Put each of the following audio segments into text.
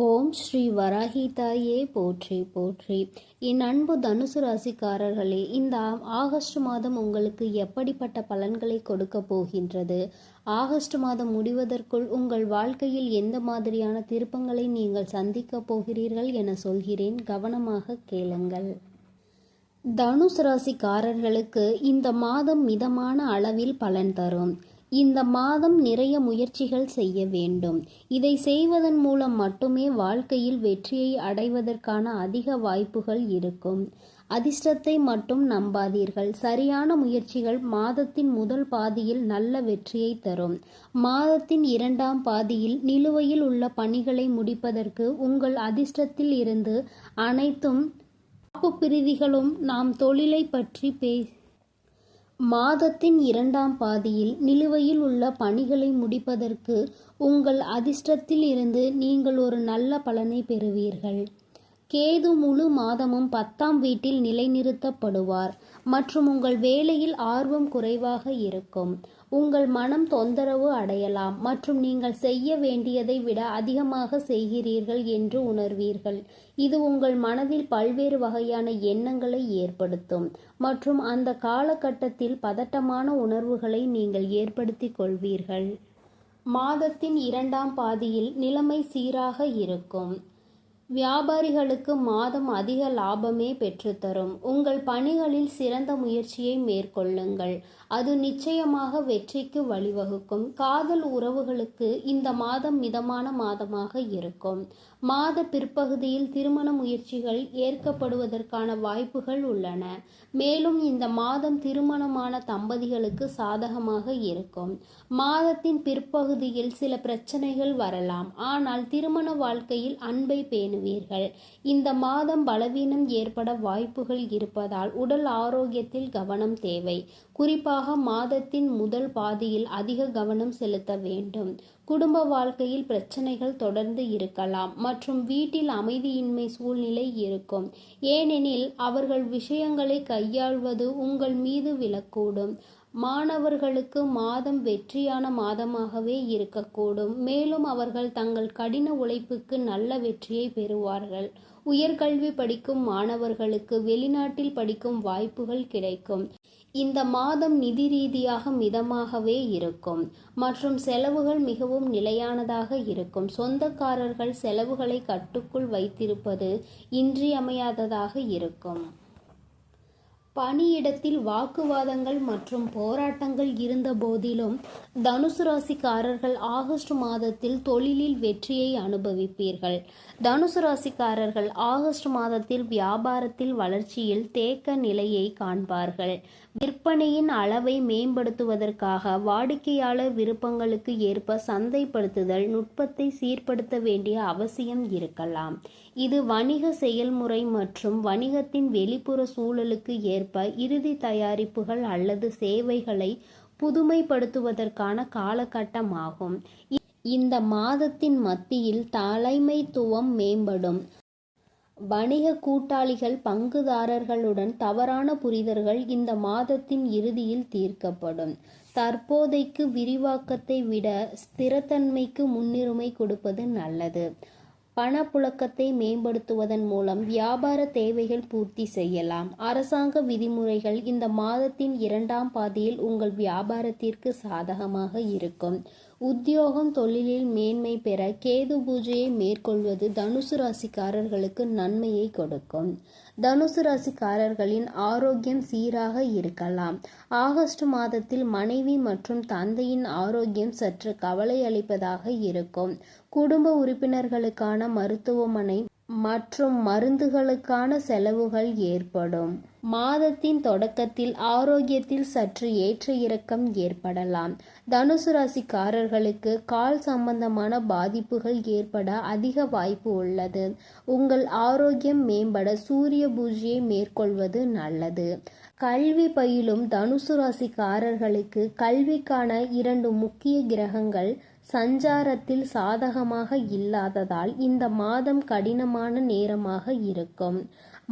ஓம் ஸ்ரீ வராஹிதாயே போற்றி போற்றி. என் அன்பு தனுசு ராசிக்காரர்களே, இந்த ஆகஸ்ட் மாதம் உங்களுக்கு எப்படிப்பட்ட பலன்களை கொடுக்க போகின்றது? ஆகஸ்ட் மாதம் முடிவதற்குள் உங்கள் வாழ்க்கையில் எந்த மாதிரியான திருப்பங்களை நீங்கள் சந்திக்க போகிறீர்கள் என சொல்கிறேன், கவனமாக கேளுங்கள். தனுசு ராசிக்காரர்களுக்கு இந்த மாதம் மிதமான அளவில் பலன் தரும். இந்த மாதம் நிறைய முயற்சிகள் செய்ய வேண்டும். இதை செய்வதன் மூலம் மட்டுமே வாழ்க்கையில் வெற்றியை அடைவதற்கான அதிக வாய்ப்புகள் இருக்கும். அதிர்ஷ்டத்தை மட்டும் நம்பாதீர்கள். சரியான முயற்சிகள் மாதத்தின் முதல் பாதியில் நல்ல வெற்றியை தரும். மாதத்தின் இரண்டாம் பாதியில் நிலுவையில் உள்ள பணிகளை முடிப்பதற்கு உங்கள் அதிர்ஷ்டத்தில் இருந்து அனைத்தும் பிரிதிகளும் நாம் தொழிலை பற்றி மாதத்தின் இரண்டாம் பாதியில் நிலுவையில் உள்ள பணிகளை முடிப்பதற்கு உங்கள் அதிர்ஷ்டத்தில் இருந்து நீங்கள் ஒரு நல்ல பலனை பெறுவீர்கள். கேது முழு மாதமும் 10ஆம் வீட்டில் நிலைநிறுத்தப்படுவார் மற்றும் உங்கள் வேலையில் ஆர்வம் குறைவாக இருக்கும். உங்கள் மனம் தொந்தரவு அடையலாம் மற்றும் நீங்கள் செய்ய வேண்டியதை விட அதிகமாக செய்கிறீர்கள் என்று உணர்வீர்கள். இது உங்கள் மனதில் பல்வேறு வகையான எண்ணங்களை ஏற்படுத்தும் மற்றும் அந்த காலகட்டத்தில் பதட்டமான உணர்வுகளை நீங்கள் ஏற்படுத்திக் கொள்வீர்கள். மாதத்தின் இரண்டாம் பாதியில் நிலைமை சீராக இருக்கும். வியாபாரிகளுக்கு மாதம் அதிக லாபமே பெற்றுத்தரும். உங்கள் பணிகளில் சிறந்த முயற்சியை மேற்கொள்ளுங்கள். அது நிச்சயமாக வெற்றிக்கு வழிவகுக்கும். காதல் உறவுகளுக்கு இந்த மாதம் மிதமான மாதமாக இருக்கும். மாத பிற்பகுதியில் திருமண முயற்சிகள் ஏற்கப்படுவதற்கான வாய்ப்புகள் உள்ளன. மேலும் இந்த மாதம் திருமணமான தம்பதிகளுக்கு சாதகமாக இருக்கும். மாதத்தின் பிற்பகுதியில் சில பிரச்சனைகள் வரலாம், ஆனால் திருமண வாழ்க்கையில் அன்பை பேணுவீர்கள். இந்த மாதம் பலவீனம் ஏற்பட வாய்ப்புகள் இருப்பதால் உடல் ஆரோக்கியத்தில் கவனம் தேவை. குறிப்பாக மாதத்தின் முதல் பாதியில் அதிக கவனம் செலுத்த வேண்டும். குடும்ப வாழ்க்கையில் பிரச்சனைகள் தொடர்ந்து இருக்கலாம் மற்றும் வீட்டில் அமைதியின்மை சூழ்நிலை இருக்கும். ஏனெனில் அவர்கள் விஷயங்களை கையாள்வது உங்கள் மீது விழக்கூடும். மாணவர்களுக்கு மாதம் வெற்றியான மாதமாகவே இருக்கக்கூடும். மேலும் அவர்கள் தங்கள் கடின உழைப்புக்கு நல்ல வெற்றியை பெறுவார்கள். உயர்கல்வி படிக்கும் மாணவர்களுக்கு வெளிநாட்டில் படிக்கும் வாய்ப்புகள் கிடைக்கும். இந்த மாதம் நிதி ரீதியாக மிதமாகவே இருக்கும் மற்றும் செலவுகள் மிகவும் நிலையானதாக இருக்கும். சொந்தக்காரர்கள் செலவுகளை கட்டுக்குள் வைத்திருப்பது இன்றியமையாததாக இருக்கும். பணியிடத்தில் வாக்குவாதங்கள் மற்றும் போராட்டங்கள் இருந்த போதிலும் தனுசு ராசிக்காரர்கள் ஆகஸ்ட் மாதத்தில் தொழிலில் வெற்றியை அனுபவிப்பீர்கள். தனுசு ராசிக்காரர்கள் ஆகஸ்ட் மாதத்தில் வியாபாரத்தில் வளர்ச்சியில் தேக்க நிலையை காண்பார்கள். விற்பனையின் அளவை மேம்படுத்துவதற்காக வாடிக்கையாளர் விருப்பங்களுக்கு ஏற்ப சந்தைப்படுத்துதல் நுட்பத்தை சீர்படுத்த வேண்டிய அவசியம் இருக்கலாம். இது வணிக செயல்முறை மற்றும் வணிகத்தின் வெளிப்புற சூழலுக்கு ஏற்ப இறுதி தயாரிப்புகள் அல்லது சேவைகளை புதுமைப்படுத்துவதற்கான காலகட்டமாகும். இந்த மாதத்தின் மத்தியில் தலைமைத்துவம் மேம்படும். வணிக கூட்டாளிகள் பங்குதாரர்களுடன் தவறான புரிதல்கள் இந்த மாதத்தின் இறுதியில் தீர்க்கப்படும். தற்போதைக்கு விரிவாக்கத்தை விட ஸ்திரத்தன்மைக்கு முன்னுரிமை கொடுப்பது நல்லது. பணப்புழக்கத்தை மேம்படுத்துவதன் மூலம் வியாபார தேவைகள் பூர்த்தி செய்யலாம். அரசாங்க விதிமுறைகள் இந்த மாதத்தின் இரண்டாம் பாதியில் உங்கள் வியாபாரத்திற்கு சாதகமாக இருக்கும். உத்தியோகம் தொழிலில் மேன்மை பெற கேது பூஜையை மேற்கொள்வது தனுசு ராசிக்காரர்களுக்கு நன்மையை கொடுக்கும். தனுசு ராசிக்காரர்களின் ஆரோக்கியம் சீராக இருக்கலாம். ஆகஸ்ட் மாதத்தில் மனைவி மற்றும் தந்தையின் ஆரோக்கியம் சற்று கவலை அளிப்பதாக இருக்கும். குடும்ப உறுப்பினர்களுக்கான மருத்துவமனை மற்றும் மருந்துகளுக்கான செலவுகள் ஏற்படும். மாதத்தின் தொடக்கத்தில் ஆரோக்கியத்தில் சற்று ஏற்ற இறக்கம் ஏற்படலாம். தனுசு ராசிக்காரர்களுக்கு கால் சம்பந்தமான பாதிப்புகள் ஏற்பட அதிக வாய்ப்பு உள்ளது. உங்கள் ஆரோக்கியம் மேம்பட சூரிய பூஜையை மேற்கொள்வது நல்லது. கல்வி பயிலும் தனுசு ராசிக்காரர்களுக்கு கல்விக்கான 2 முக்கிய கிரகங்கள் சஞ்சாரத்தில் சாதகமாக இல்லாததால் இந்த மாதம் கடினமான நேரமாக இருக்கும்.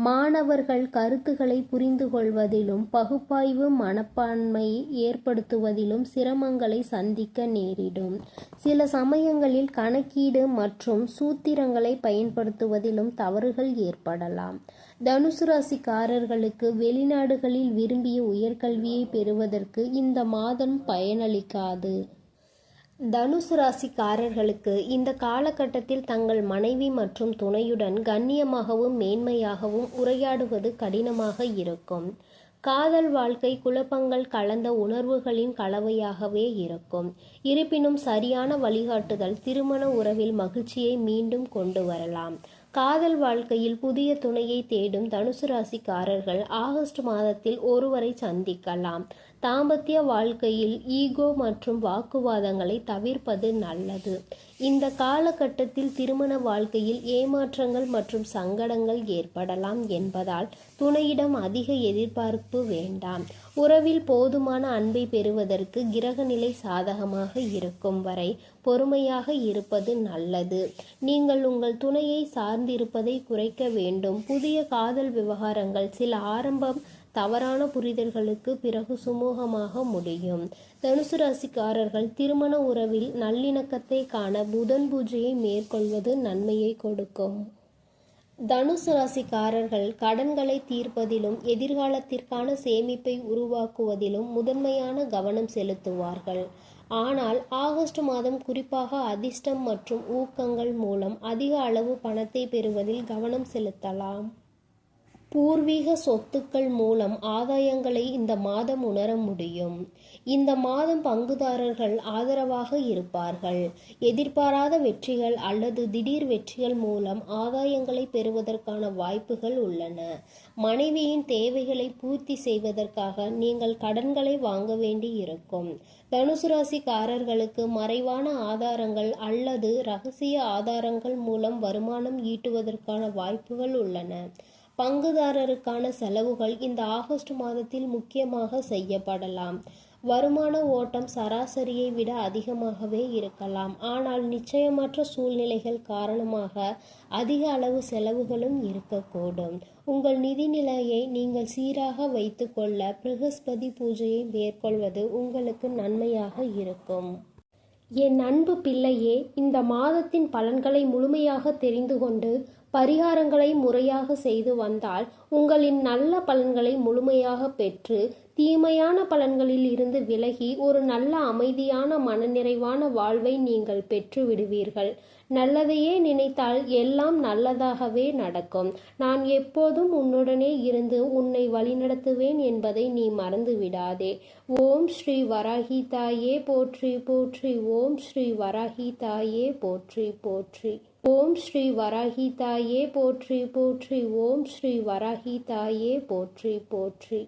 மாணவர்கள் கருத்துக்களை புரிந்து கொள்வதிலும் பகுப்பாய்வு மனப்பான்மை ஏற்படுத்துவதிலும் சிரமங்களை சந்திக்க நேரிடும். சில சமயங்களில் கணக்கீடு மற்றும் சூத்திரங்களை பயன்படுத்துவதிலும் தவறுகள் ஏற்படலாம். தனுசு ராசிக்காரர்களுக்கு வெளிநாடுகளில் விரும்பிய உயர்கல்வியை பெறுவதற்கு இந்த மாதம் பயனளிக்காது. தனுசு ராசிக்காரர்களுக்கு இந்த காலகட்டத்தில் தங்கள் மனைவி மற்றும் துணையுடன் கண்ணியமாகவும் மேன்மையாகவும் உரையாடுவது கடினமாக இருக்கும். காதல் வாழ்க்கை குழப்பங்கள் கலந்த உணர்வுகளின் கலவையாகவே இருக்கும். இருப்பினும் சரியான வழிகாட்டுதல் திருமண உறவில் மகிழ்ச்சியை மீண்டும் கொண்டு வரலாம். காதல் வாழ்க்கையில் புதிய துணையை தேடும் தனுசு ராசிக்காரர்கள் ஆகஸ்ட் மாதத்தில் ஒருவரை சந்திக்கலாம். தாம்பத்திய வாழ்க்கையில் ஈகோ மற்றும் வாக்குவாதங்களை தவிர்ப்பது நல்லது. இந்த காலகட்டத்தில் திருமண வாழ்க்கையில் ஏமாற்றங்கள் மற்றும் சங்கடங்கள் ஏற்படலாம் என்பதால் துணையிடம் அதிக எதிர்பார்ப்பு வேண்டாம். உறவில் போதுமான அன்பை பெறுவதற்கு கிரகநிலை சாதகமாக இருக்கும் வரை பொறுமையாக இருப்பது நல்லது. நீங்கள் உங்கள் துணையை சார்ந்திருப்பதை குறைக்க வேண்டும். புதிய காதல் விவகாரங்கள் சில ஆரம்பம் தவறான புரிதல்களுக்கு பிறகு சுமூகமாக முடியும். தனுசு ராசிக்காரர்கள் திருமண உறவில் நல்லிணக்கத்தை காண புதன் பூஜையை மேற்கொள்வது நன்மையை கொடுக்கும். தனுசு ராசிக்காரர்கள் கடன்களை தீர்ப்பதிலும் எதிர்காலத்திற்கான சேமிப்பை உருவாக்குவதிலும் முதன்மையான கவனம் செலுத்துவார்கள். ஆனால் ஆகஸ்ட் மாதம் குறிப்பாக அதிர்ஷ்டம் மற்றும் ஊக்கங்கள் மூலம் அதிக அளவு பணத்தை பெறுவதில் கவனம் செலுத்தலாம். பூர்வீக சொத்துக்கள் மூலம் ஆதாயங்களை இந்த மாதம் உணர முடியும். இந்த மாதம் பங்குதாரர்கள் ஆதரவாக இருப்பார்கள். எதிர்பாராத வெற்றிகள் அல்லது திடீர் வெற்றிகள் மூலம் ஆதாயங்களை பெறுவதற்கான வாய்ப்புகள் உள்ளன. மனைவியின் தேவைகளை பூர்த்தி செய்வதற்காக நீங்கள் கடன்களை வாங்க வேண்டி இருக்கும். தனுசு ராசிக்காரர்களுக்கு மறைவான ஆதாரங்கள் அல்லது இரகசிய ஆதாரங்கள் மூலம் வருமானம் ஈட்டுவதற்கான வாய்ப்புகள் உள்ளன. பங்குதாரருக்கான செலவுகள் இந்த ஆகஸ்ட் மாதத்தில் முக்கியமாக செய்யப்படலாம். வருமான ஓட்டம் சராசரியை விட அதிகமாகவே இருக்கலாம். ஆனால் நிச்சயமற்ற சூழ்நிலைகள் காரணமாக அதிக அளவு செலவுகளும் இருக்கக்கூடும். உங்கள் நிதி நிலையை நீங்கள் சீராக வைத்துக்கொள்ள பிரகஸ்பதி பூஜையை மேற்கொள்வது உங்களுக்கு நன்மையாக இருக்கும். என் அன்பு பிள்ளையே, இந்த மாதத்தின் பலன்களை முழுமையாக தெரிந்து கொண்டு பரிகாரங்களை முறையாக செய்து வந்தால் உங்களின் நல்ல பலன்களை முழுமையாக பெற்று தீமையான பலன்களில் இருந்து விலகி ஒரு நல்ல அமைதியான மனநிறைவான வாழ்வை நீங்கள் பெற்று விடுவீர்கள். நல்லதையே நினைத்தால் எல்லாம் நல்லதாகவே நடக்கும். நான் எப்போதும் உன்னுடனே இருந்து உன்னை வழிநடத்துவேன் என்பதை நீ மறந்து விடாதே. ஓம் ஸ்ரீ வராகி தாயே போற்றி போற்றி. ஓம் ஸ்ரீ வராகி தாயே போற்றி போற்றி. ஓம் ஸ்ரீ வராகி தாயே போற்றி போற்றி. ஓம் ஸ்ரீ வராகி தாயே போற்றி போற்றி.